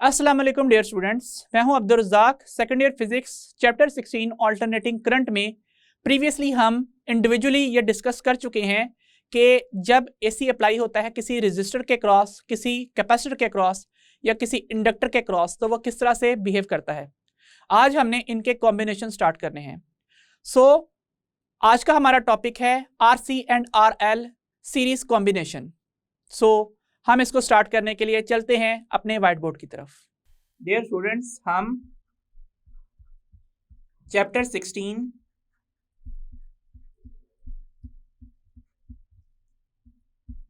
अस्सलाम वालेकुम dear students, मैं हूं Abdul Razzaq, second year physics chapter 16 alternating current में प्रीवियसली हम इंडिविजुअली ये डिस्कस कर चुके हैं कि जब एसी अप्लाई होता है किसी रेजिस्टर के क्रॉस, किसी कैपेसिटर के क्रॉस या किसी इंडक्टर के क्रॉस तो वो किस तरह से बिहेव करता है। आज हमने इनके कॉम्बिनेशन स्टार्ट करने हैं। सो आज का हमारा टॉपिक है RC and RL series combination. So हम इसको स्टार्ट करने के लिए चलते हैं अपने व्हाइट बोर्ड की तरफ। डियर स्टूडेंट्स, हम चैप्टर 16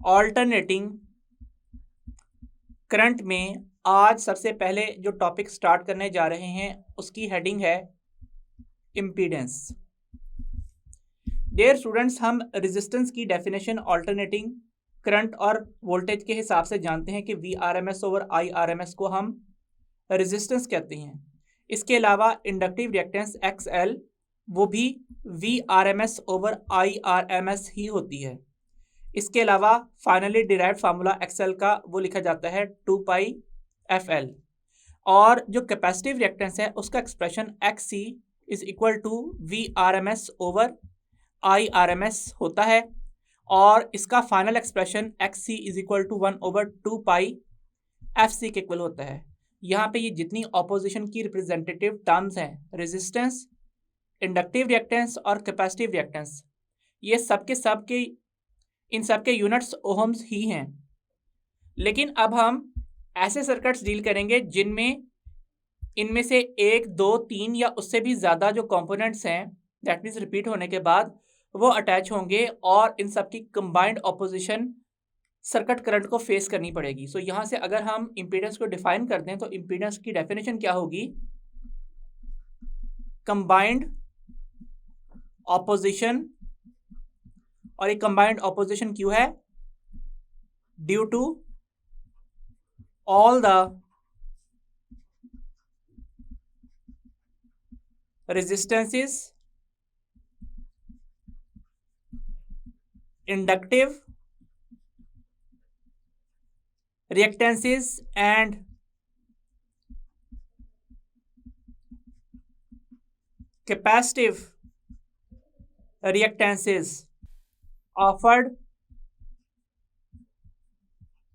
ऑल्टरनेटिंग करंट में आज सबसे पहले जो टॉपिक स्टार्ट करने जा रहे हैं उसकी हेडिंग है इम्पीडेंस। डियर स्टूडेंट्स, हम रेजिस्टेंस की डेफिनेशन ऑल्टरनेटिंग करंट और वोल्टेज के हिसाब से जानते हैं कि VRMS ओवर IRMS को हम रेजिस्टेंस कहते हैं। इसके अलावा इंडक्टिव रिएक्टेंस XL वो भी VRMS ओवर IRMS ही होती है। इसके अलावा फाइनली डिराइव्ड फार्मूला XL का वो लिखा जाता है 2πfL। और जो कैपेसिटिव रिएक्टेंस है उसका expression XC is equal to VRMS over IRMS होता है और इसका final expression XC is equal to 1/2πfC के इक्वल होता है। यहाँ पे ये जितनी ऑपोजिशन की रिप्रेजेंटेटिव टर्म्स हैं, रेजिस्टेंस, इंडक्टिव रिएक्टेंस और कैपेसिटिव रिएक्टेंस, ये इन सब के यूनिट्स ओहम्स ही हैं। लेकिन अब हम ऐसे सर्किट्स डील करेंगे जिनमें इनमें से 1, 2, 3 या उससे भी ज़्यादा जो कंपोनेंट्स हैं दैट मीन्स रिपीट होने के बाद वो अटैच होंगे और इन सब की कंबाइंड ऑपोजिशन सर्किट करंट को फेस करनी पड़ेगी। सो यहाँ से अगर हम इम्पीडेंस को डिफाइन करते हैं तो इम्पीडेंस की डेफिनेशन क्या होगी? Combined opposition. और ये कंबाइंड ऑपोजिशन क्यों है? Due to all the resistances, inductive reactances and capacitive reactances offered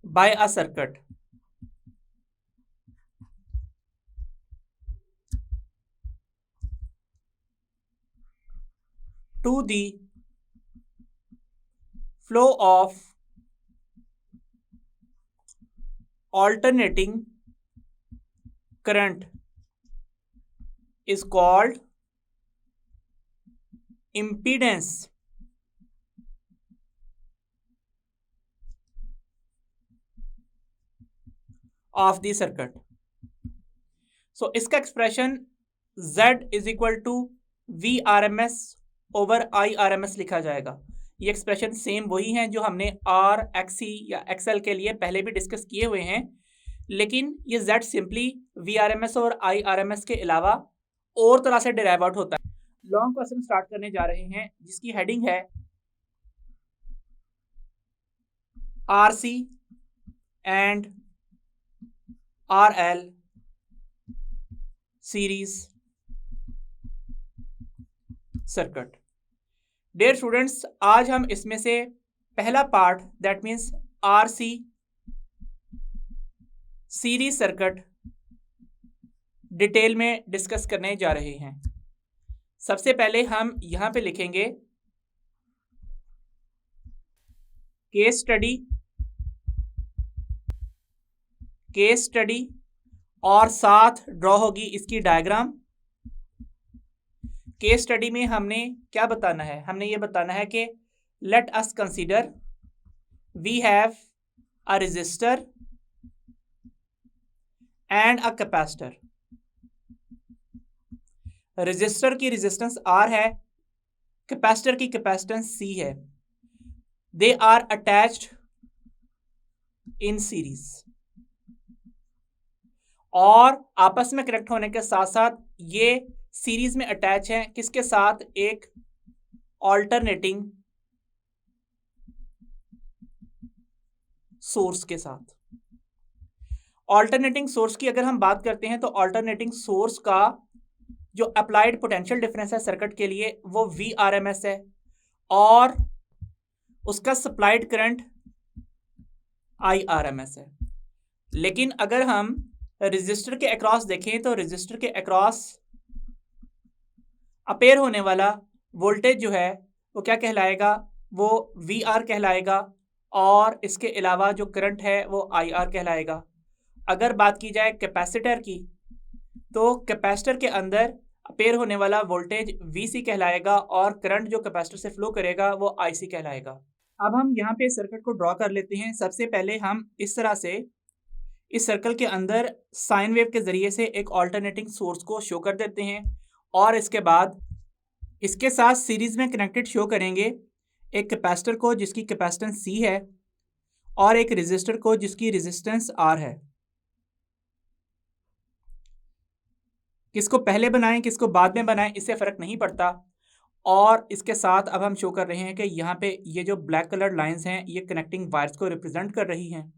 by a circuit. To the flow of alternating current is called impedance of the circuit. So इसका expression Z is equal to VRMS over IRMS लिखा जाएगा। ये expression same वही हैं जो हमने R, XC या XL के लिए पहले भी डिस्कस किए हुए हैं, लेकिन ये Z सिंपली VRMS और IRMS के अलावा और तरह से डिराइव आउट होता है। लॉन्ग क्वेश्चन स्टार्ट करने जा रहे हैं जिसकी हेडिंग है RC and RL series circuit. Dear students, आज हम इसमें से पहला part that means RC series circuit detail में डिस्कस करने जा रहे हैं। सबसे पहले हम यहां पे लिखेंगे केस स्टडी और साथ ड्रॉ होगी इसकी डायग्राम। केस स्टडी में हमने क्या बताना है? हमने ये बताना है कि let us consider we have a resistor and a capacitor. Resistor की रेजिस्टेंस R है, कैपेसिटर की कैपेसिटेंस C है। They are attached in series और आपस में कनेक्ट होने के साथ साथ ये सीरीज में अटैच है किसके साथ? एक ऑल्टरनेटिंग सोर्स के साथ। ऑल्टरनेटिंग सोर्स की अगर हम बात करते हैं तो ऑल्टरनेटिंग सोर्स का जो अप्लाइड पोटेंशियल डिफरेंस है सर्किट के लिए वो VRMS है और उसका सप्लाइड करंट IRMS है। लेकिन अगर हम रजिस्टर के अक्रॉस देखें तो रजिस्टर के अक्रॉस अपेयर होने वाला वोल्टेज जो है वो क्या कहलाएगा, वो VR कहलाएगा और इसके अलावा जो करंट है वो IR कहलाएगा। अगर बात की जाए कैपेसिटर की तो कैपेसिटर के अंदर अपेयर होने वाला वोल्टेज VC कहलाएगा और करंट जो कैपेसिटर से फ्लो करेगा वो IC कहलाएगा। अब हम यहाँ पे सर्किट को ड्रॉ कर लेते हैं। सबसे पहले हम इस तरह से इस सर्कल के अंदर साइन वेव के जरिए से एक ऑल्टरनेटिंग सोर्स को शो कर देते हैं और इसके बाद इसके साथ सीरीज में कनेक्टेड शो करेंगे एक कैपेसिटर को जिसकी कैपेसिटेंस C है और एक रेजिस्टर को जिसकी रेजिस्टेंस R है। किसको पहले बनाएं किसको बाद में बनाएं इससे फ़र्क नहीं पड़ता। और इसके साथ अब हम शो कर रहे हैं कि यहाँ पे ये जो ब्लैक कलर लाइंस हैं ये कनेक्टिंग वायर्स को रिप्रेजेंट कर रही हैं।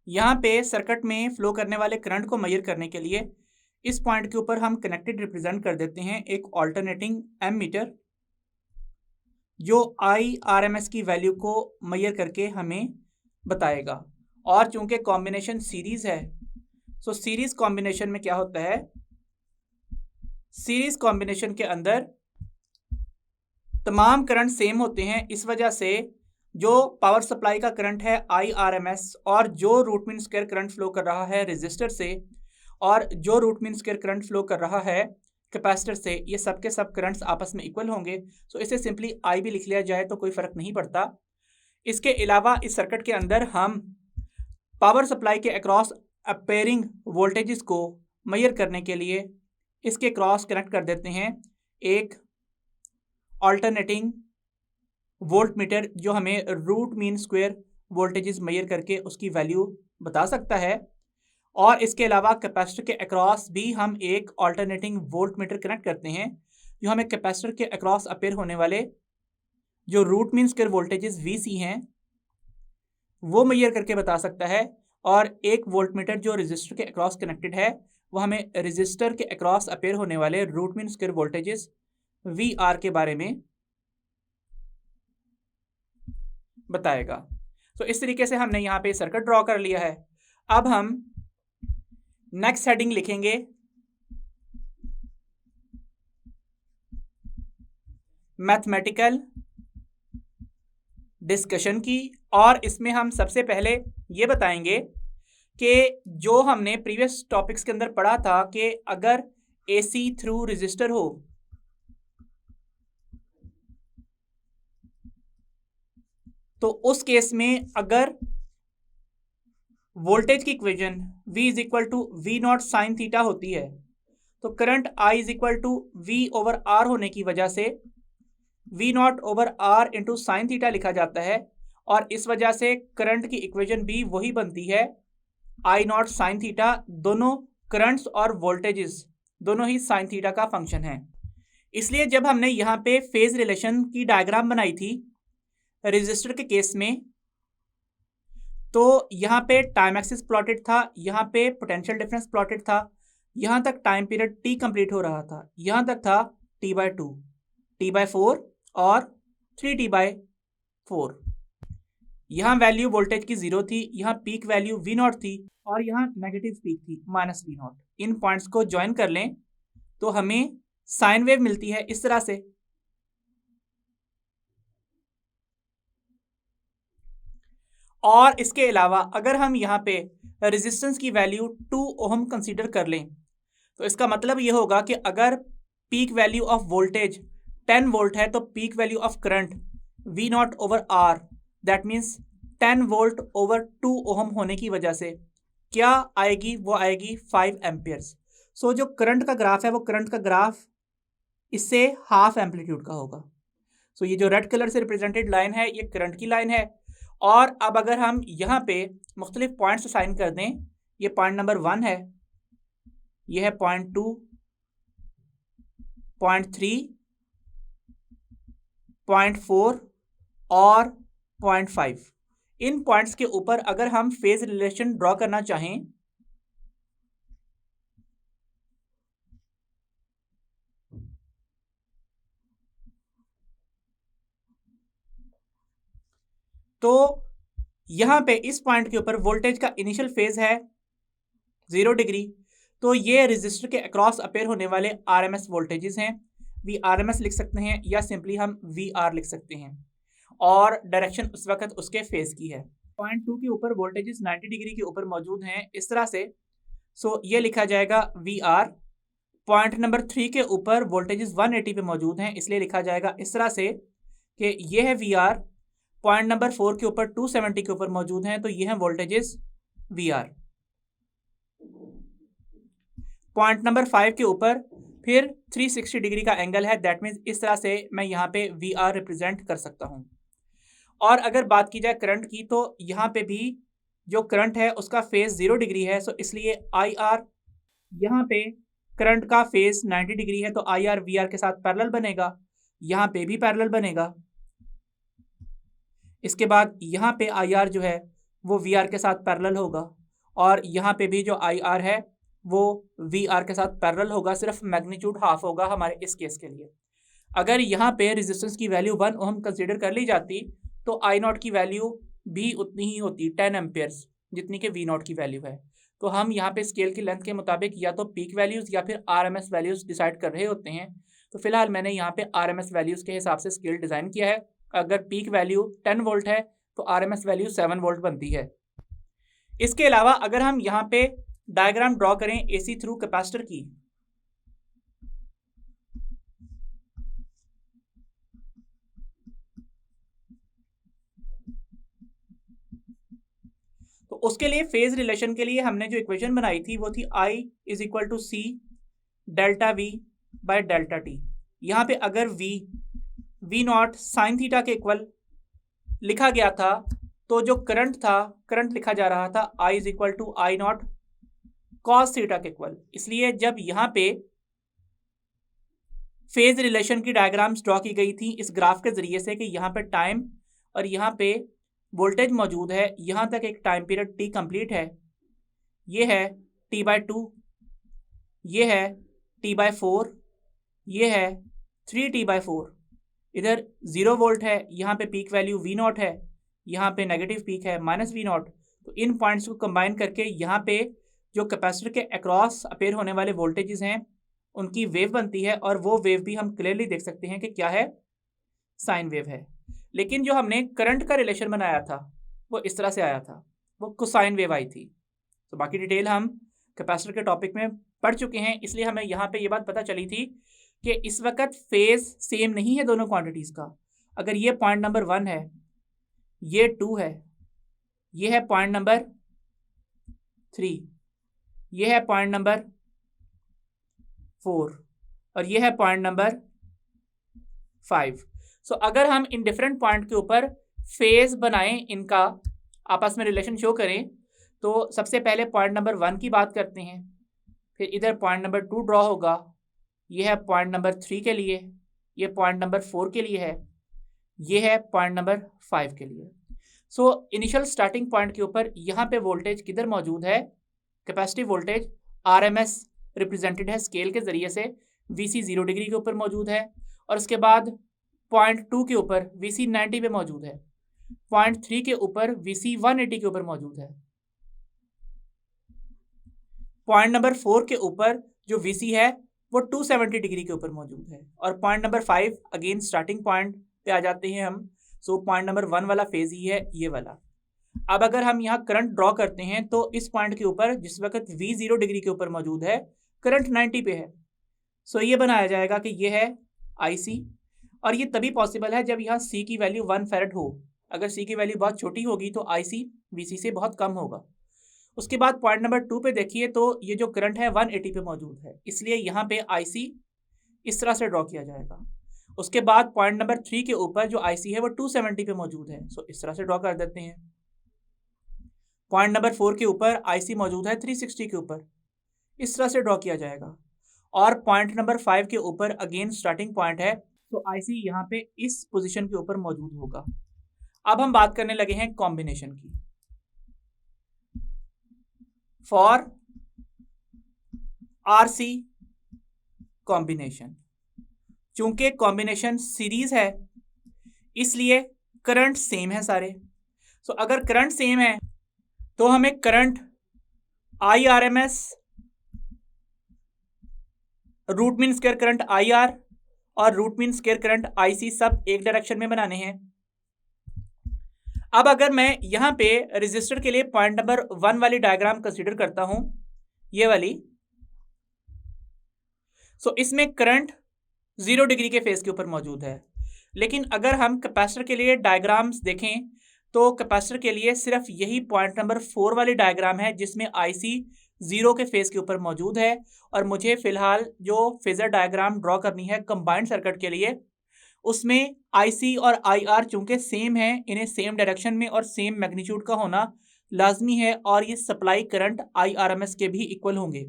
यहाँ पे सर्किट में फ्लो करने वाले करंट को मेजर करने के लिए इस पॉइंट के ऊपर हम कनेक्टेड रिप्रेजेंट कर देते हैं एक ऑल्टरनेटिंग एमीटर जो IRMS की वैल्यू को मेजर करके हमें बताएगा। और चूंकि कॉम्बिनेशन सीरीज है सो सीरीज कॉम्बिनेशन में क्या होता है, सीरीज कॉम्बिनेशन के अंदर तमाम करंट सेम होते हैं। इस वजह से जो पावर सप्लाई का करंट है IRMS और जो root mean square current flow कर रहा है रेजिस्टर से और जो root mean square current flow कर रहा है कैपेसिटर से, ये सब के सब करंट्स आपस में इक्वल होंगे। सो इसे सिंपली I भी लिख लिया जाए तो कोई फ़र्क नहीं पड़ता। इसके अलावा इस सर्किट के अंदर हम पावर सप्लाई के अक्रॉस अपेयरिंग वोल्टेजेस को मेजर करने के लिए इसके क्रॉस कनेक्ट कर देते हैं एक ऑल्टरनेटिंग वोल्ट मीटर जो हमें root mean square voltages measure करके उसकी वैल्यू बता सकता है। और इसके अलावा कैपेसिटर के अक्रॉस भी हम एक ऑल्टरनेटिंग वोल्ट मीटर कनेक्ट करते हैं जो हमें कैपेसिटर के अक्रॉस अपेयर होने वाले जो root mean square voltages VC हैं वो मेजर करके बता सकता है। और एक वोल्ट मीटर जो रजिस्टर के अक्रॉस कनेक्टेड है वो हमें रजिस्टर के अक्रॉस अपेयर होने वाले root mean square voltages VR के बारे में बताएगा। तो इस तरीके से हमने यहाँ पे सर्किट ड्रॉ कर लिया है। अब हम नेक्स्ट हेडिंग लिखेंगे मैथमेटिकल डिस्कशन की और इसमें हम सबसे पहले ये बताएंगे कि जो हमने प्रीवियस टॉपिक्स के अंदर पढ़ा था कि अगर AC थ्रू रजिस्टर हो तो उस केस में अगर वोल्टेज की equation V is equal to V0 sine theta होती है तो current I is equal to V over R होने की वजह से V0 ओवर R इंटू साइन थीटा लिखा जाता है। और इस वजह से करंट की इक्वेशन भी वही बनती है I0 साइन थीटा। दोनों करंट्स और वोल्टेजेस दोनों ही साइन थीटा का फंक्शन है। इसलिए जब हमने यहाँ पे फेज रिलेशन की डायग्राम बनाई थी रजिस्टर के केस में तो यहाँ पे टाइम एक्सिस प्लॉटेड था, यहाँ पे पोटेंशियल डिफरेंस प्लॉटेड था, यहाँ तक टाइम पीरियड T कंप्लीट हो रहा था, यहाँ तक था T/2, T/4 और 3T/4। यहाँ वैल्यू वोल्टेज की 0 थी, यहाँ पीक वैल्यू V0 थी और यहाँ नेगेटिव पीक थी -V0। इन पॉइंट्स को ज्वाइन कर लें तो हमें साइन वेव मिलती है इस तरह से। और इसके अलावा अगर हम यहाँ पे रेजिस्टेंस की वैल्यू 2 ओहम कंसीडर कर लें तो इसका मतलब ये होगा कि अगर peak value of voltage 10 volt है तो peak value of current V0 ओवर R that means 10 volt over 2 ohm होने की वजह से क्या आएगी, वो आएगी 5 एम्पियर्स। सो जो करंट का ग्राफ है वो करंट का ग्राफ इससे हाफ एम्पलीट्यूड का होगा। सो ये जो रेड कलर से रिप्रेजेंटेड लाइन है ये करंट की लाइन है। और अब अगर हम यहाँ पे मुख्तलिफ पॉइंट्स असाइन कर दें, ये पॉइंट नंबर 1 है, ये है पॉइंट 2, पॉइंट 3, पॉइंट 4 और पॉइंट 5। इन पॉइंट्स के ऊपर अगर हम फेज रिलेशन ड्रॉ करना चाहें तो यहां पे इस पॉइंट के ऊपर वोल्टेज का इनिशियल फेज है 0 डिग्री, तो ये रेजिस्टर के अक्रॉस अपेयर होने वाले आरएमएस वोल्टेजेस हैं। वी आरएमएस लिख सकते हैं या सिंपली हम वी आर लिख सकते हैं, और डायरेक्शन उस वक्त उसके फेज की है। पॉइंट 2 के ऊपर वोल्टेजेस 90 डिग्री के ऊपर मौजूद हैं इस तरह से, सो ये लिखा जाएगा वी आर। पॉइंट नंबर 3 के ऊपर वोल्टेजेस 180 पे मौजूद हैं, इसलिए लिखा जाएगा इस तरह से कि ये है वी आर। पॉइंट नंबर 4 के ऊपर 270 के ऊपर मौजूद हैं, तो ये हैं voltages V R. Point number 5 के ऊपर फिर 360 डिग्री का एंगल है, दैट मीन्स इस तरह से मैं यहाँ पे वी आर रिप्रेजेंट कर सकता हूँ। और अगर बात की जाए करंट की, तो यहाँ पे भी जो करंट है उसका फेज 0 डिग्री है, सो इसलिए आई आर, यहाँ पे करंट का फेज 90 डिग्री है, तो आई आर वी आर के साथ पैरेलल बनेगा, यहाँ पे भी पैरेलल बनेगा। इसके बाद यहाँ पे आई आर जो है वो वी आर के साथ पैरेलल होगा, और यहाँ पे भी जो आई आर है वो वी आर के साथ पैरेलल होगा, सिर्फ मैग्नीट्यूड हाफ होगा हमारे इस केस के लिए। अगर यहाँ पे रेजिस्टेंस की वैल्यू 1 ओम कंसीडर कर ली जाती तो आई नॉट की वैल्यू भी उतनी ही होती, 10 एम्पेयर्स, जितनी कि वी नॉट की वैल्यू है। तो हम यहाँ पे स्केल की लेंथ के मुताबिक या तो पीक वैल्यूज़ या फिर आरएमएस वैल्यूज़ डिसाइड कर रहे होते हैं। तो फिलहाल मैंने यहाँ पे आरएमएस वैल्यूज़ के हिसाब से स्केल डिज़ाइन किया है। अगर पीक वैल्यू 10 वोल्ट है तो आरएमएस वैल्यू 7 वोल्ट बनती है। इसके अलावा अगर हम यहाँ पे डायग्राम ड्रॉ करें एसी थ्रू कैपेसिटर की, तो उसके लिए फेज रिलेशन के लिए हमने जो इक्वेशन बनाई थी वो थी I is equal to C delta V by delta T. यहाँ पे अगर वी नॉट साइन थीटा के इक्वल लिखा गया था, तो जो करंट था, करंट लिखा जा रहा था I is equal to I not cos theta के इक्वल। इसलिए जब यहाँ पे फेज रिलेशन की डायग्राम्स ड्रॉ की गई थी इस ग्राफ के जरिए से कि यहाँ पे टाइम और यहाँ पे वोल्टेज मौजूद है, यहाँ तक एक टाइम पीरियड टी कंप्लीट है, ये है t/2, ये है t/4, ये है 3t/4। इधर 0 वोल्ट है, यहाँ पे पीक वैल्यू वी नॉट है, यहाँ पे नेगेटिव पीक है माइनस वी नॉट। तो इन पॉइंट्स को कंबाइन करके यहाँ पे जो कैपेसिटर के अक्रॉस अपेयर होने वाले वोल्टेजेस हैं उनकी वेव बनती है, और वो वेव भी हम क्लियरली देख सकते हैं कि क्या है, साइन वेव है। लेकिन जो हमने करंट का रिलेशन बनाया था वो इस तरह से आया था, वो कोसाइन वेव आई थी। तो बाकी डिटेल हम कैपेसिटर के टॉपिक में पढ़ चुके हैं, इसलिए हमें यहाँ पे ये बात पता चली थी कि इस वक्त फेज सेम नहीं है दोनों क्वांटिटीज़ का। अगर ये पॉइंट नंबर 1 है, ये 2 है, ये है पॉइंट नंबर 3, ये है पॉइंट नंबर 4, और ये है पॉइंट नंबर 5। सो अगर हम इन डिफरेंट पॉइंट के ऊपर फेज बनाएं, इनका आपस में रिलेशन शो करें, तो सबसे पहले पॉइंट नंबर 1 की बात करते हैं, फिर इधर पॉइंट नंबर 2 ड्रॉ होगा, ये है पॉइंट नंबर 3 के लिए, ये पॉइंट नंबर 4 के लिए है, ये है पॉइंट नंबर 5 के लिए। सो इनिशियल स्टार्टिंग पॉइंट के ऊपर यहाँ पे वोल्टेज किधर मौजूद है, कैपेसिटिव वोल्टेज आरएमएस रिप्रेजेंटेड है स्केल के ज़रिए से, वीसी 0 डिग्री के ऊपर मौजूद है, और उसके बाद पॉइंट 2 के ऊपर वीसी 90 पे मौजूद है, पॉइंट 3 के ऊपर वीसी 180 के ऊपर मौजूद है, पॉइंट नंबर 4 के ऊपर जो वीसी है वो 270 डिग्री के ऊपर मौजूद है, और point number 5 again starting point पे आ जाते हैं हम। सो पॉइंट नंबर 1 वाला फेज ही है ये वाला। अब अगर हम यहाँ करंट ड्रॉ करते हैं तो इस पॉइंट के ऊपर जिस वक्त वी 0 डिग्री के ऊपर मौजूद है, करंट 90 पे है, सो ये बनाया जाएगा कि ये है IC, और ये तभी पॉसिबल है जब यहाँ C की वैल्यू 1 फैरेड हो। अगर C की वैल्यू बहुत छोटी होगी तो IC VC से बहुत कम होगा। उसके बाद पॉइंट नंबर 2 पे देखिए तो ये जो करंट है 180 पे मौजूद है, इसलिए यहाँ पे IC इस तरह से ड्रॉ किया जाएगा। उसके बाद पॉइंट नंबर 3 के ऊपर जो आईसी है वो 270 पे मौजूद है, सो इस तरह से ड्रॉ कर देते हैं। पॉइंट नंबर 4 के ऊपर आईसी मौजूद है 360 के ऊपर, इस तरह से ड्रॉ किया जाएगा। और पॉइंट नंबर 5 के ऊपर अगेन स्टार्टिंग पॉइंट है, तो आईसी यहाँ पे इस पोजीशन के ऊपर मौजूद होगा। अब हम बात करने लगे हैं कॉम्बिनेशन की। फॉर आरसी कॉम्बिनेशन, चूंकि कॉम्बिनेशन सीरीज है इसलिए करंट सेम है सारे। सो अगर करंट सेम है तो हमें current I R M S root mean square current I R और root mean square current I C सब एक डायरेक्शन में बनाने हैं। अब अगर मैं यहां पे रेजिस्टर के लिए पॉइंट नंबर 1 वाली डायग्राम कंसीडर करता हूं, ये वाली, सो इसमें करंट 0 डिग्री के फेस के ऊपर मौजूद है। लेकिन अगर हम कैपेसिटर के लिए डायग्राम्स देखें तो कैपेसिटर के लिए सिर्फ यही पॉइंट नंबर 4 वाली डायग्राम है जिसमें आईसी 0 के फेस के ऊपर मौजूद है। और मुझे फिलहाल जो फेजर डायग्राम ड्रॉ करनी है कंबाइंड सर्किट के लिए, उसमें आईसी और आईआर चूंकि सेम है, इन्हें सेम डायरेक्शन में और सेम मैग्नीट्यूड का होना लाजमी है और ये सप्लाई करंट आईआरएमएस के भी इक्वल होंगे।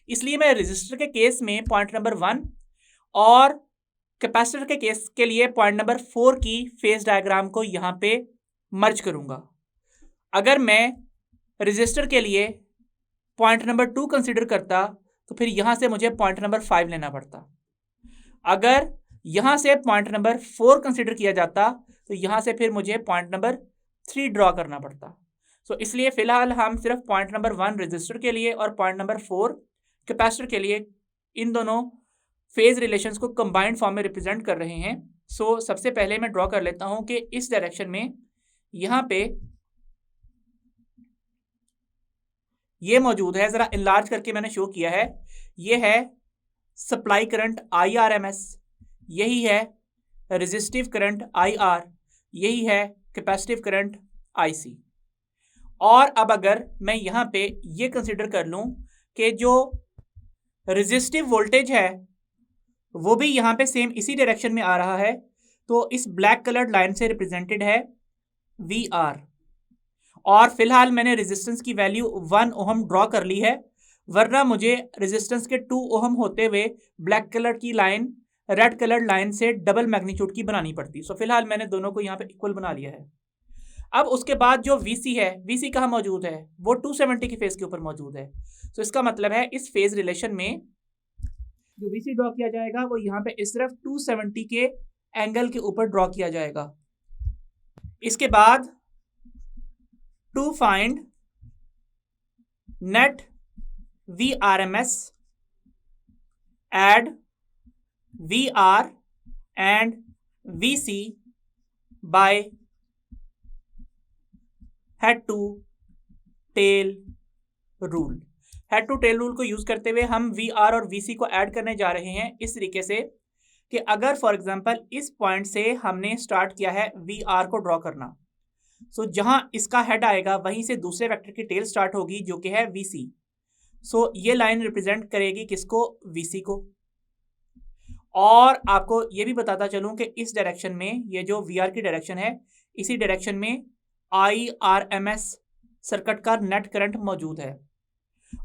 इसलिए मैं रेजिस्टर के केस में पॉइंट नंबर 1 और कैपेसिटर के केस के लिए पॉइंट नंबर 4 की फेज डायग्राम को यहाँ पे मर्ज करूँगा। अगर मैं रेजिस्टर के लिए पॉइंट नंबर 2 कंसिडर करता तो फिर यहाँ से मुझे पॉइंट नंबर 5 लेना पड़ता। अगर यहाँ से पॉइंट नंबर 4 कंसिडर किया जाता तो यहाँ से फिर मुझे पॉइंट नंबर 3 ड्रॉ करना पड़ता। सो इसलिए फ़िलहाल हम सिर्फ पॉइंट नंबर 1 रेजिस्टर के लिए और पॉइंट नंबर 4 कैपेसिटर के लिए इन दोनों फेज रिलेशंस को कंबाइंड फॉर्म में रिप्रेजेंट कर रहे हैं। सो सबसे पहले मैं ड्रॉ कर लेता हूँ कि इस डायरेक्शन में यहाँ पे ये मौजूद है, ज़रा इनलार्ज करके मैंने शो किया है। ये है supply current I R M S, यही है रेजिस्टिव करंट आई आर, यही है कैपेसिटिव करंट आई सी। और अब अगर मैं यहाँ पे ये कंसिडर कर लूँ कि जो रेजिस्टिव वोल्टेज है वो भी यहाँ पे सेम इसी डायरेक्शन में आ रहा है, तो इस ब्लैक कलर्ड लाइन से रिप्रेजेंटेड है वी आर। और फिलहाल मैंने रेजिस्टेंस की वैल्यू 1 ओहम ड्रॉ कर ली है, वरना मुझे रेजिस्टेंस के 2 ओहम होते हुए ब्लैक कलर की लाइन रेड कलर्ड लाइन से डबल मैग्नीट्यूड की बनानी पड़ती। सो फिलहाल मैंने दोनों को यहाँ पे इक्वल बना लिया है। अब उसके बाद जो VC है, VC कहाँ मौजूद है, वो 270 की फेज के ऊपर मौजूद है। सो इसका मतलब है इस फेज रिलेशन में जो VC ड्रॉ किया जाएगा वो यहाँ पे इस तरफ 270 के एंगल के ऊपर ड्रॉ किया जाएगा। इसके बाद to find net VRMS add VR and VC by head to tail rule. Head to tail rule को यूज करते हुए हम VR और VC को ऐड करने जा रहे हैं इस तरीके से कि अगर फॉर एग्जांपल इस पॉइंट से हमने स्टार्ट किया है VR को ड्रॉ करना, सो जहां इसका हेड आएगा वहीं से दूसरे वेक्टर की टेल स्टार्ट होगी जो कि है VC। सो ये लाइन रिप्रेजेंट करेगी किसको, VC को। और आपको ये भी बताता चलूं कि इस डायरेक्शन में ये जो VR की डायरेक्शन है, इसी डायरेक्शन में IRMS सर्किट का नेट करंट मौजूद है।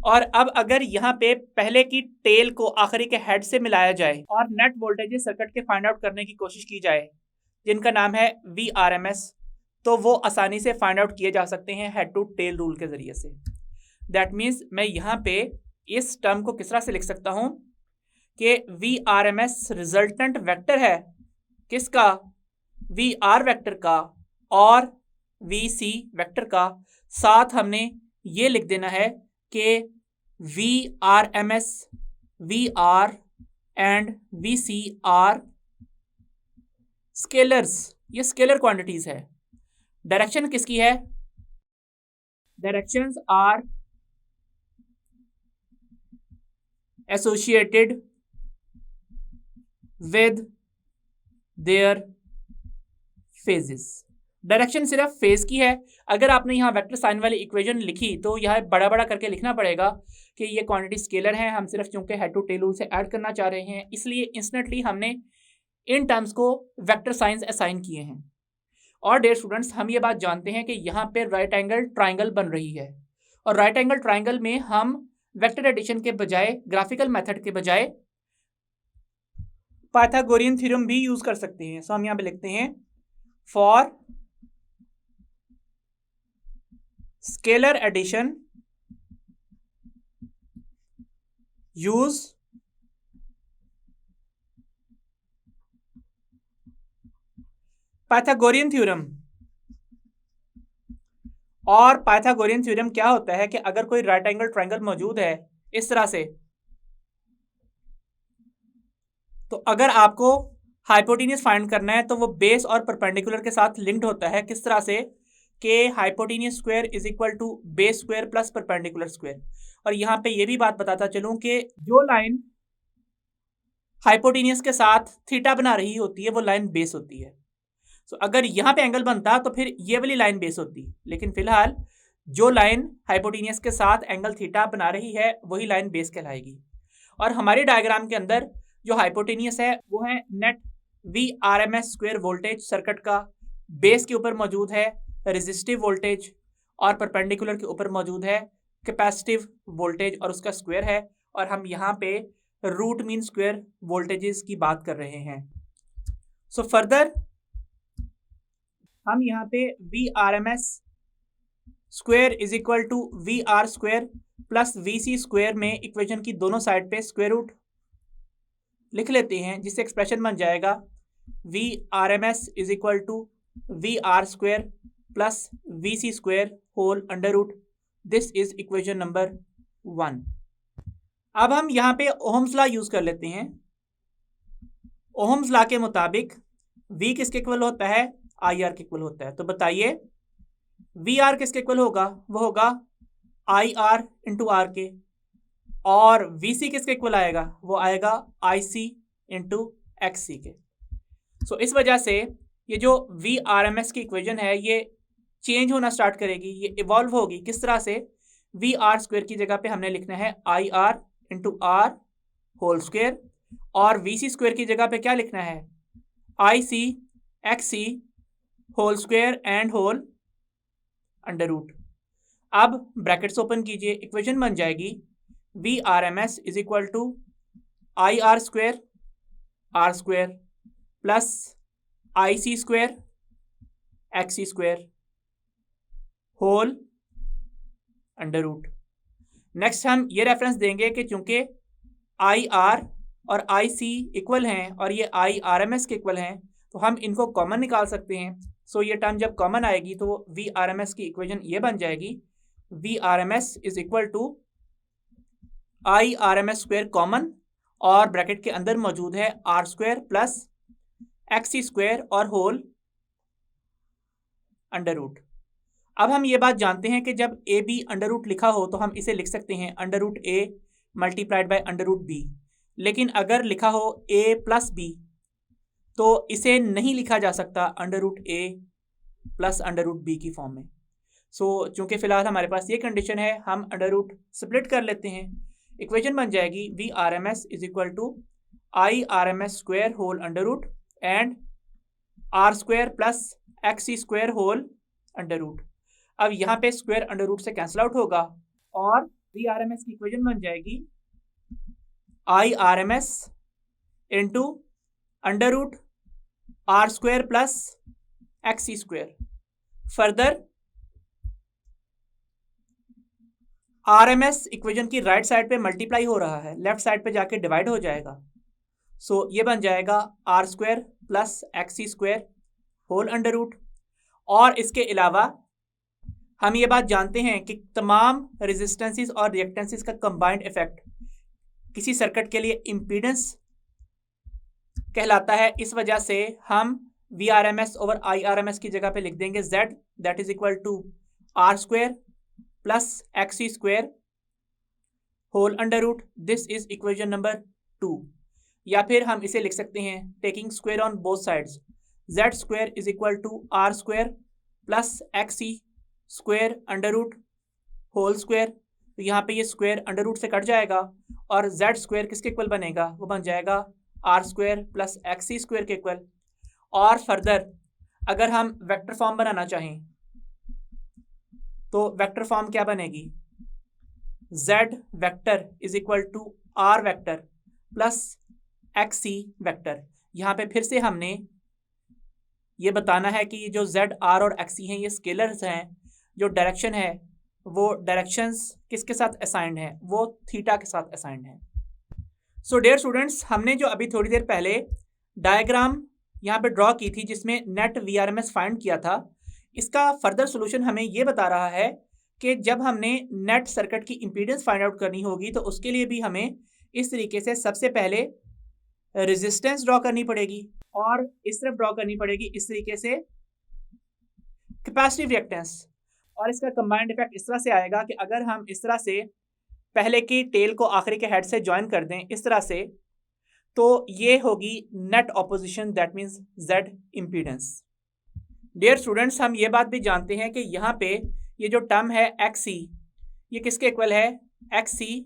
और अब अगर यहाँ पे पहले की टेल को आखिरी के हेड से मिलाया जाए और नेट वोल्टेज सर्किट के फाइंड आउट करने की कोशिश की जाए जिनका नाम है VRMS, तो वो आसानी से फाइंड आउट किए जा सकते हैं हेड टू टेल रूल के जरिए से। दैट मीन्स मैं यहाँ पे इस टर्म को किस तरह से लिख सकता हूँ कि VRMS रिजल्टेंट वेक्टर है किसका, VR वेक्टर का और VC वेक्टर का। साथ हमने ये लिख देना है कि VRMS, VR and VC are scalars, ये स्केलर क्वांटिटीज है। डायरेक्शन किसकी है, directions are associated with their phases. Direction सिर्फ फेज की है। अगर आपने यहाँ वेक्टर साइन वाली इक्वेशन लिखी तो यह बड़ा बड़ा करके लिखना पड़ेगा कि ये क्वांटिटी स्केलर हैं। हम सिर्फ चूंकि हेड टू टेल रूल से ऐड करना चाह रहे हैं, इसलिए इंस्टेंटली हमने इन टर्म्स को वेक्टर साइंस असाइन किए हैं। और डियर स्टूडेंट्स, हम ये बात जानते हैं कि यहाँ पे राइट एंगल ट्राइंगल बन रही है, और राइट एंगल ट्राइंगल में हम वेक्टर एडिशन के बजाय, ग्राफिकल मेथड के बजाय पाइथागोरियन थ्योरम भी यूज कर सकते हैं। सो हम यहाँ पे लिखते हैं for scalar addition use Pythagorean theorem. और पाइथागोरियन थ्योरम क्या होता है कि अगर कोई राइट एंगल ट्रायंगल मौजूद है इस तरह से, तो अगर आपको हाइपोटेन्यूज फाइंड करना है तो वो बेस और परपेंडिकुलर के साथ लिंक्ड होता है। किस तरह से कि hypotenuse square is equal to base square plus perpendicular square. और यहाँ पे ये भी बात बताता चलूं कि जो लाइन हाइपोटेन्यूज के साथ थीटा बना रही होती है वो लाइन बेस होती है। सो अगर यहाँ पे एंगल बनता तो फिर ये वाली लाइन बेस होती, लेकिन फिलहाल जो लाइन हाइपोटेन्यूज के साथ एंगल थीटा बना रही है वही लाइन बेस कहलाएगी। और हमारे डायग्राम के अंदर जो हाइपोटेन्यूज है वो है net VRMS square voltage circuit का, बेस के ऊपर मौजूद है रेजिस्टिव वोल्टेज, और परपेंडिकुलर के ऊपर मौजूद है कैपेसिटिव वोल्टेज और उसका स्क्वायर है। और हम यहाँ पे रूट मीन स्क्वायर वोल्टेजेस की बात कर रहे हैं। सो फर्दर हम यहाँ पे VRMS square is equal to VR square plus VC square में इक्वेशन की दोनों साइड पे स्क्वायर रूट लिख लेते हैं, जिससे एक्सप्रेशन बन जाएगा VRMS is equal to VR square plus VC square whole under root. This is equation number 1। अब हम यहाँ पे ओहम्स लॉ यूज कर लेते हैं। ओहम्स लॉ के मुताबिक V किसके इक्वल होता है? IR के इक्वल होता है। तो बताइए VR किसके इक्वल होगा? वो होगा IR इंटू आर के। और VC किसके इक्वल आएगा? वो आएगा IC इंटू XC के। सो इस वजह से ये जो VRMS की इक्वेशन है ये चेंज होना स्टार्ट करेगी, ये इवॉल्व होगी। किस तरह से? VR स्क्वायर की जगह पे हमने लिखना है IR into R whole square, और VC स्क्वायर की जगह पे क्या लिखना है? IC XC whole square and whole under root. अब ब्रैकेट्स ओपन कीजिए, इक्वेशन बन जाएगी VRMS is equal to IR square R square plus IC square XC square whole under root. Next हम ये रेफरेंस देंगे कि चूंकि IR और IC इक्वल हैं और ये IRMS के इक्वल हैं तो हम इनको कॉमन निकाल सकते हैं। सो ये टर्म जब कॉमन आएगी तो VRMS की इक्वेशन ये बन जाएगी VRMS is equal to IRMS square common, और ब्रैकेट के अंदर मौजूद है R square plus XC square और होल अंडर रूट। अब हम ये बात जानते हैं कि जब AB अंडर रूट लिखा हो तो हम इसे लिख सकते हैं under root A multiplied by under root B, लेकिन अगर लिखा हो A प्लस B तो इसे नहीं लिखा जा सकता under root A plus under root B की फॉर्म में। सो चूंकि फिलहाल हमारे पास ये कंडीशन है, हम अंडर रूट स्प्लिट कर लेते हैं। इक्वेशन बन जाएगी VRMS is equal to IRMS square whole under root and R square plus XC square whole under root. अब यहाँ पे स्क्वायर अंडर रूट से कैंसिल आउट होगा और VRMS की इक्वेशन बन जाएगी IRMS into under root R square plus XC square. Further RMS equation की राइट साइड पे मल्टीप्लाई हो रहा है, लेफ्ट साइड पे जाके डिवाइड हो जाएगा। सो ये बन जाएगा R square plus XC square whole under root. और इसके अलावा हम ये बात जानते हैं कि तमाम रेजिस्टेंसेस और रिएक्टेंसेस का कंबाइंड इफेक्ट किसी सर्किट के लिए इम्पीडेंस कहलाता है। इस वजह से हम VRMS ओवर IRMS की जगह पे लिख देंगे Z, that is equal to R square plus XC square whole under root. This is equation number 2। या फिर हम इसे लिख सकते हैं taking square on both sides, Z square is equal to R square plus XC square under root whole square. तो यहाँ पे ये स्क्वायर अंडर रूट से कट जाएगा और Z स्क्वायर किसके इक्वल बनेगा? वो बन जाएगा R square plus X C square के इक्वल। और फर्दर अगर हम वेक्टर फॉर्म बनाना चाहें तो वेक्टर फॉर्म क्या बनेगी, z vector is equal to R vector plus X C vector. यहाँ पे फिर से हमने ये बताना है कि ये जो z, r और x हैं ये स्केलर्स हैं, जो डायरेक्शन है वो डायरेक्शंस किसके साथ असाइंड है, वो थीटा के साथ असाइंड है। सो डियर स्टूडेंट्स, हमने जो अभी थोड़ी देर पहले डायग्राम यहाँ पे ड्रॉ की थी जिसमें नेट VRMS फाइंड किया था, इसका फर्दर सोल्यूशन हमें ये बता रहा है कि जब हमने नेट सर्किट की इम्पीडेंस फाइंड आउट करनी होगी तो उसके लिए भी हमें इस तरीके से सबसे पहले रेजिस्टेंस ड्रॉ करनी पड़ेगी और इस तरफ ड्रॉ करनी पड़ेगी इस तरीके से कैपेसिटिव रिएक्टेंस। और इसका कंबाइंड इफेक्ट इस तरह से आएगा कि अगर हम इस तरह से पहले की टेल को आखिरी के हेड से ज्वाइन कर दें इस तरह से, तो ये होगी net opposition, that means Z impedance. Dear students, हम ये बात भी जानते हैं कि यहाँ पे ये जो टर्म है XC ये किसके इक्वल है, XC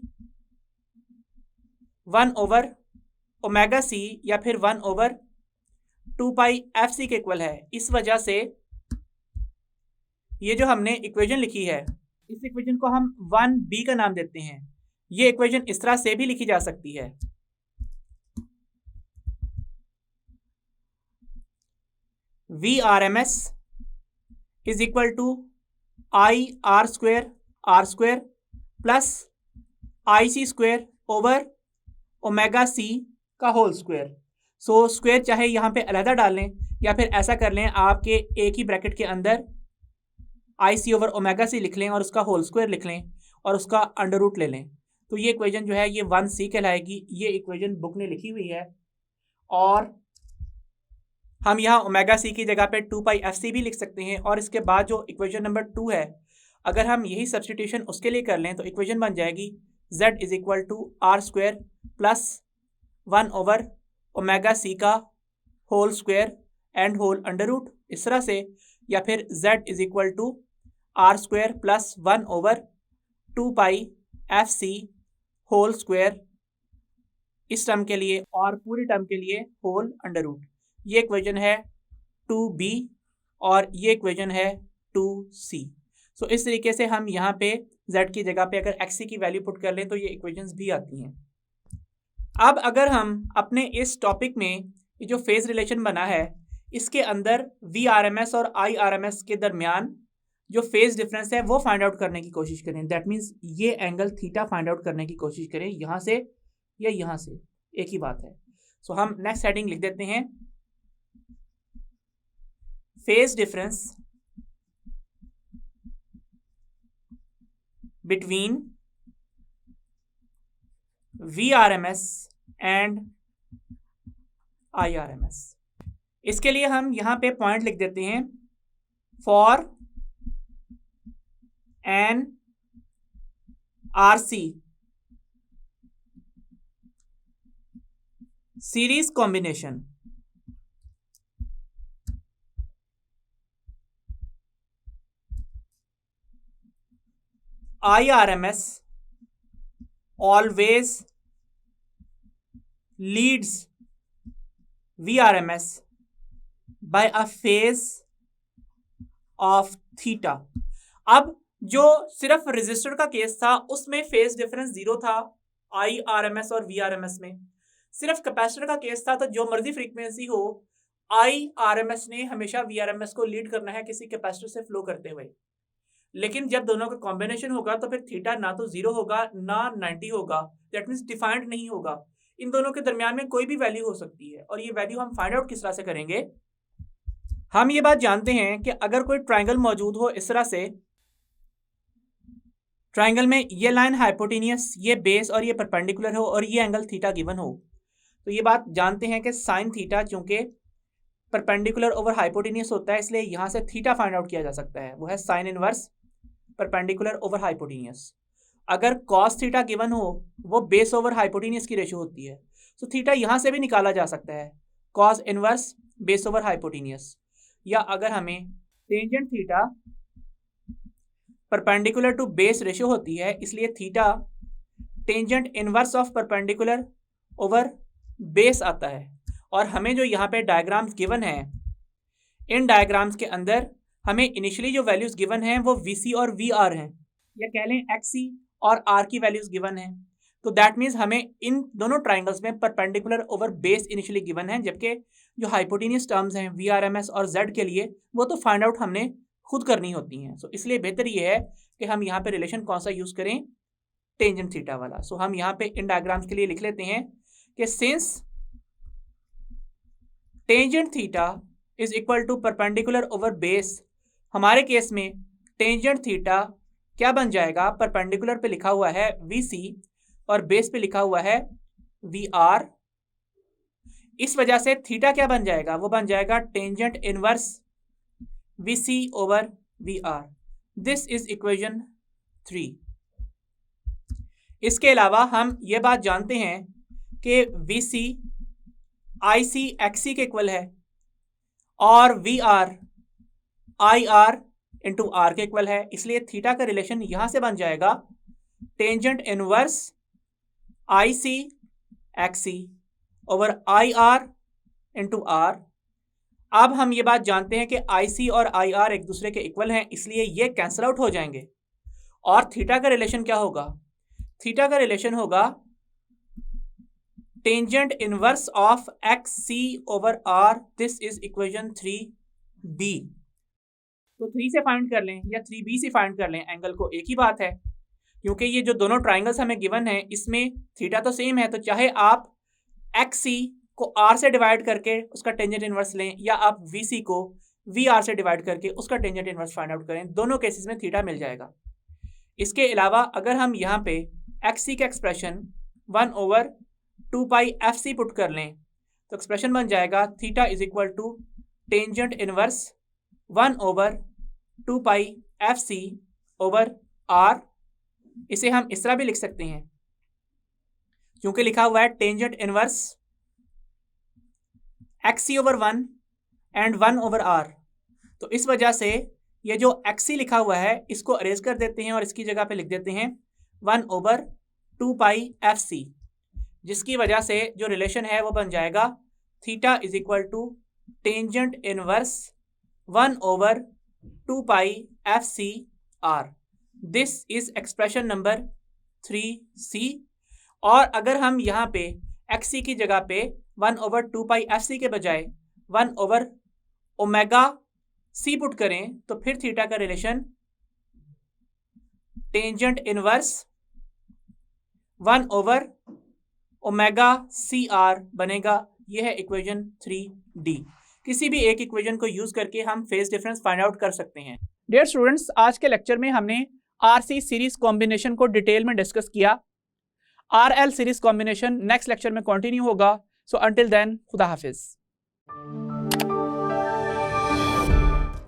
1/ωc या फिर 1/2π FC के इक्वल है। इस वजह से ये जो हमने इक्वेशन लिखी है इस इक्वेशन को हम 1B का नाम देते हैं। ये इक्वेशन इस तरह से भी लिखी जा सकती है, VRMS is equal to IR square R square plus IC square over ωc का होल स्क्वेयर। सो स्क्वेयर चाहे यहाँ पे अलहदा डाल लें या फिर ऐसा कर लें आपके एक ही ब्रैकेट के अंदर IC ओवर ωc लिख लें और उसका होल स्क्वायर लिख लें और उसका अंडर रूट ले लें, तो ये इक्वेशन जो है ये 1C कहलाएगी। ये इक्वेशन बुक ने लिखी हुई है और हम यहाँ ωc की जगह पे 2πfc भी लिख सकते हैं। और इसके बाद जो इक्वेशन नंबर 2 है अगर हम यही सब्सटीट्यूशन उसके लिए कर लें तो इक्वेशन बन जाएगी z is equal to R square plus 1/ωc का whole square and whole under root इस तरह से, या फिर z is equal to R square plus 1/2πfc whole square इस टर्म के लिए और पूरी टर्म के लिए होल अंडर रूट। ये इक्वेशन है 2B और ये इक्वेशन है 2C। सो इस तरीके से हम यहाँ पे z की जगह पे अगर XC की वैल्यू पुट कर लें तो ये इक्वेशंस भी आती हैं। अब अगर हम अपने इस टॉपिक में ये जो फेज रिलेशन बना है इसके अंदर VRMS और IRMS के दरमियान जो फेज डिफरेंस है वो फाइंड आउट करने की कोशिश करें, दैट मीन्स ये एंगल थीटा फाइंड आउट करने की कोशिश करें यहाँ से या यहाँ से, एक ही बात है। सो हम नेक्स्ट हेडिंग लिख देते हैं, phase difference between VRMS and IRMS। इसके लिए हम यहाँ पे पॉइंट लिख देते हैं, for an RC series combination IRMS always leads VRMS by a phase of theta। अब जो सिर्फ रेजिस्टर का केस था उसमें फेज डिफरेंस 0 था IRMS और VRMS में। सिर्फ कैपेसिटर का केस था तो जो मर्जी फ्रीक्वेंसी हो IRMS ने हमेशा VRMS को लीड करना है किसी कैपेसिटर से फ्लो करते हुए। लेकिन जब दोनों का कॉम्बिनेशन होगा तो फिर थीटा ना तो 0 होगा ना 90 होगा, दैट मीन्स डिफाइंड नहीं होगा। इन दोनों के दरमियान में कोई भी वैल्यू हो सकती है और ये वैल्यू हम फाइंड आउट किस तरह से करेंगे। हम ये बात जानते हैं कि अगर कोई ट्राइंगल मौजूद हो इस तरह से, ट्राइंगल में ये लाइन हाइपोटेनियस, ये बेस और ये परपेंडिकुलर हो और ये एंगल थीटा गिवन हो, तो ये बात जानते हैं कि साइन थीटा चूंकि परपेंडिकुलर ओवर हाइपोटेनियस होता है इसलिए यहाँ से थीटा फाइंड आउट किया जा सकता है, वो है sine inverse perpendicular over hypotenuse. अगर कॉस थीटा गिवन हो वो बेस ओवर हाइपोटेनियस की रेशियो होती है, तो थीटा यहाँ से भी निकाला जा सकता है, cos inverse base over hypotenuse. या अगर हमें tangent theta perpendicular to base ratio होती है इसलिए theta tangent inverse of perpendicular over base आता है। और हमें जो यहाँ पे डायग्राम्स गिवन है, इन डायग्राम्स के अंदर हमें इनिशियली जो वैल्यूज गिवन हैं वो VC और VR हैं, या कह लें XC और R की वैल्यूज गिवन हैं। तो दैट मीन्स हमें इन दोनों ट्राइंगल्स में perpendicular over base initially given है, जबकि जो हाइपोटेन्यूस टर्म्स हैं VRMS और Z के लिए वो तो फाइंड आउट हमने खुद करनी होती हैं। सो इसलिए बेहतर ये है कि हम यहाँ पे रिलेशन कौन सा यूज करें, टेंजेंट थीटा वाला। सो हम यहाँ पे इन डायग्राम्स के लिए लिख लेते हैं कि since tangent theta is equal to perpendicular over base, हमारे केस में टेंजेंट थीटा क्या बन जाएगा, परपेंडिकुलर पे लिखा हुआ है VC और बेस पे लिखा हुआ है VR। इस वजह से थीटा क्या बन जाएगा, वो बन जाएगा tangent inverse VC over VR। This is equation 3। इसके अलावा हम ये बात जानते हैं कि VC IC XC के इक्वल है और VR IR इंटू R के इक्वल है, इसलिए थीटा का रिलेशन यहां से बन जाएगा tangent inverse IC XC over IR into R। अब हम ये बात जानते हैं कि IC और IR एक दूसरे के इक्वल हैं, इसलिए ये कैंसिल आउट हो जाएंगे। और थीटा का रिलेशन क्या होगा, थीटा का रिलेशन होगा tangent inverse of XC over R। This is equation 3B। तो 3 से फाइंड कर लें या 3B से फाइंड कर लें, एंगल को एक ही बात है, क्योंकि ये जो दोनों ट्राइंगल्स हमें गिवन है इसमें थीटा तो सेम है। तो चाहे आप XC को R से डिवाइड करके उसका टेंजेंट इनवर्स लें या आप VC को VR से डिवाइड करके उसका टेंजेंट इनवर्स फाइंड आउट करें, दोनों केसेस में थीटा मिल जाएगा। इसके अलावा अगर हम यहाँ पे XC का एक्सप्रेशन 1/2πfc पुट कर लें तो एक्सप्रेशन बन जाएगा theta is equal to tangent inverse 1/2πfc over R। इसे हम इस तरह भी लिख सकते हैं, क्योंकि लिखा हुआ है tangent inverse XC over 1 and 1 over R। तो इस वजह से ये जो XC लिखा हुआ है इसको अरेज कर देते हैं और इसकी जगह पे लिख देते हैं 1/2πfc, जिसकी वजह से जो रिलेशन है वो बन जाएगा theta is equal to tangent inverse 1/2πfc R। This is expression number 3C। और अगर हम यहाँ पे XC की जगह पे 1/2πfc के बजाय 1/ωc पुट करें तो फिर थीटा का रिलेशन टेंजेंट इनवर्स 1/ωcR बनेगा। यह है इक्वेशन 3D। किसी भी एक इक्वेशन को यूज करके हम फेज डिफरेंस फाइंड आउट कर सकते हैं। डियर स्टूडेंट्स, आज के लेक्चर में हमने RC सीरीज कॉम्बिनेशन को डिटेल में डिस्कस किया। RL series combination next lecture में कंटिन्यू होगा। सो अंटिल देन, खुदा हाफिज।